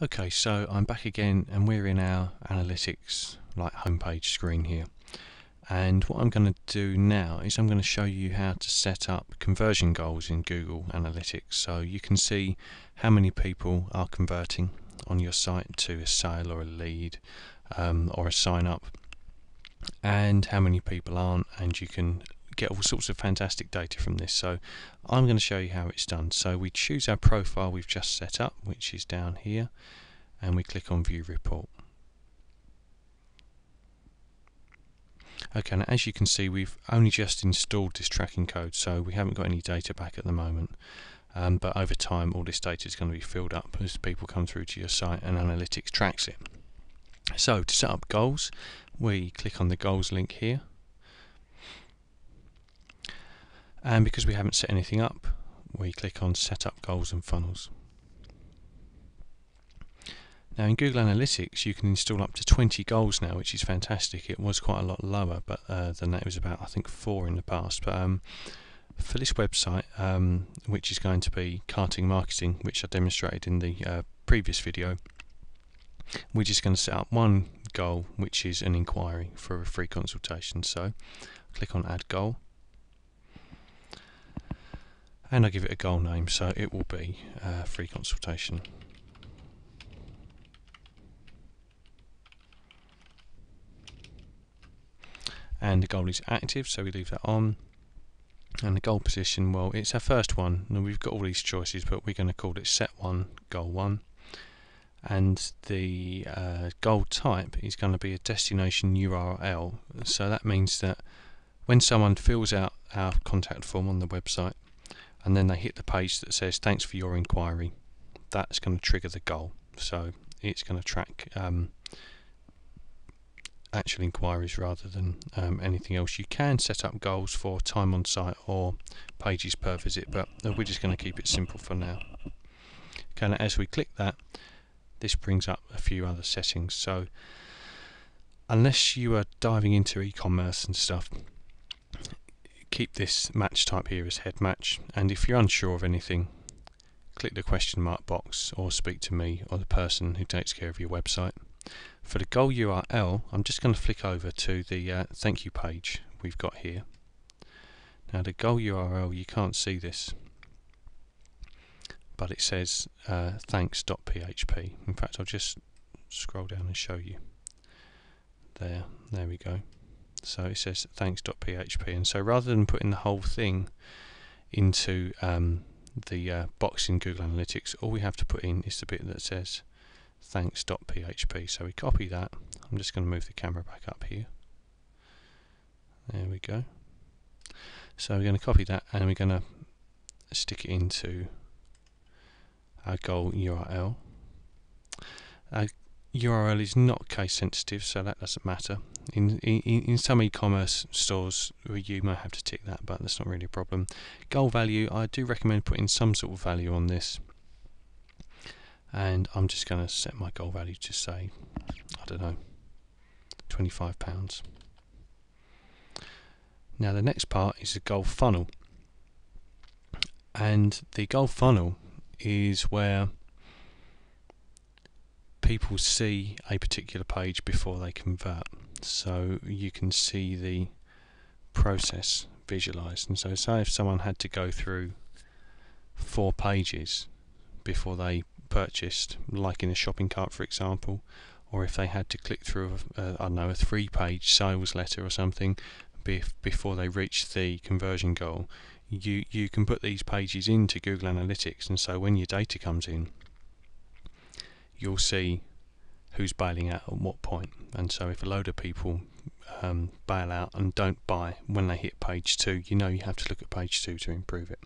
Okay, so I'm back again and we're in our analytics homepage screen here. And what I'm going to do now is I'm going to show you how to set up conversion goals in Google Analytics, so you can see how many people are converting on your site to a sale or a lead or a sign up, and how many people aren't, and you can get all sorts of fantastic data from this. So I'm going to show you how it's done. So we choose our profile we've just set up, which is down here, and we click on View Report. Okay, now as you can see, we've only just installed this tracking code, so we haven't got any data back at the moment. But over time, all this data is going to be filled up as people come through to your site and analytics tracks it. So to set up goals, we click on the goals link here. And because we haven't set anything up, we click on Set Up Goals and Funnels. Now in Google Analytics you can install up to 20 goals now, which is fantastic. It was quite a lot lower than that. It was about, I think, 4 in the past. But for this website, which is going to be carting marketing, which I demonstrated in the previous video, we're just going to set up one goal, which is an inquiry for a free consultation. So click on Add Goal, and I give it a goal name, so it will be free consultation. And the goal is active, so we leave that on. And the goal position, well, it's our first one. Now we've got all these choices, but we're going to call it Set 1, Goal 1. And the goal type is going to be a destination URL. So that means that when someone fills out our contact form on the website, and then they hit the page that says thanks for your inquiry, that's going to trigger the goal. So it's going to track actual inquiries rather than anything else. You can set up goals for time on site or pages per visit, but we're just going to keep it simple for now. Okay, now as we click that, this brings up a few other settings. So unless you are diving into e-commerce and stuff, keep this match type here as head match, and if you're unsure of anything, click the question mark box or speak to me or the person who takes care of your website. For the goal URL, I'm just going to flick over to the thank you page we've got here. Now the goal URL, you can't see this, but it says thanks.php. In fact, I'll just scroll down and show you. There we go. So it says thanks.php, and so rather than putting the whole thing into the box in Google Analytics, all we have to put in is the bit that says thanks.php. So we copy that. I'm just going to move the camera back up here. There we go. So we're going to copy that and we're going to stick it into our goal URL. Our URL is not case sensitive, so that doesn't matter. In some e-commerce stores you may have to tick that, but that's not really a problem. Goal value, I do recommend putting some sort of value on this, and I'm just going to set my goal value to say, I don't know, £25. Now the next part is the goal funnel, and the goal funnel is where people see a particular page before they convert. So you can see the process visualized, and so say if someone had to go through 4 pages before they purchased, like in a shopping cart for example, or if they had to click through I don't know, a 3-page sales letter or something before they reach the conversion goal, you can put these pages into Google Analytics, and so when your data comes in, you'll see who's bailing out at what point. And so if a load of people bail out and don't buy when they hit page 2, you know you have to look at page 2 to improve it.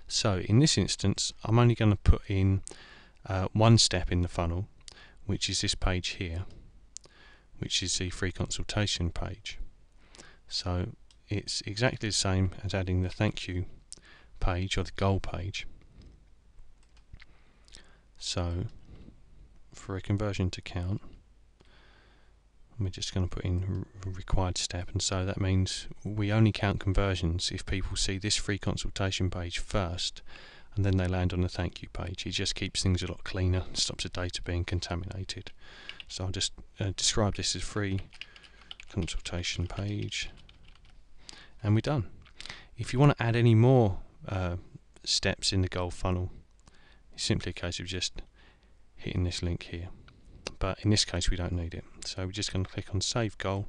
So in this instance, I'm only going to put in one step in the funnel, which is this page here, which is the free consultation page. So it's exactly the same as adding the thank you page or the goal page. So for a conversion to count, we're just going to put in required step, and so that means we only count conversions if people see this free consultation page first, and then they land on the thank you page. It just keeps things a lot cleaner, stops the data being contaminated. So I'll just describe this as free consultation page, and we're done. If you want to add any more steps in the goal funnel, it's simply a case of just hitting this link here, but in this case we don't need it, so we're just going to click on save goal,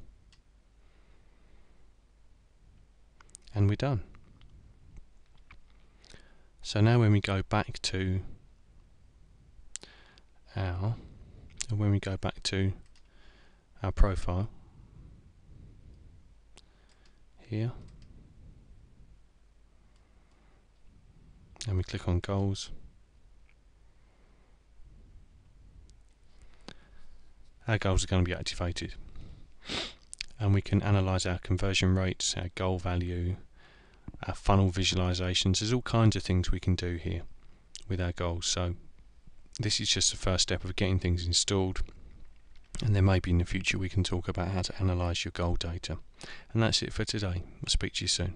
and we're done. So now when we go back to our profile here, and we click on goals, our goals are going to be activated, and we can analyze our conversion rates, our goal value, our funnel visualizations. There's all kinds of things we can do here with our goals. So this is just the first step of getting things installed, and then maybe in the future we can talk about how to analyze your goal data. And that's it for today. I'll speak to you soon.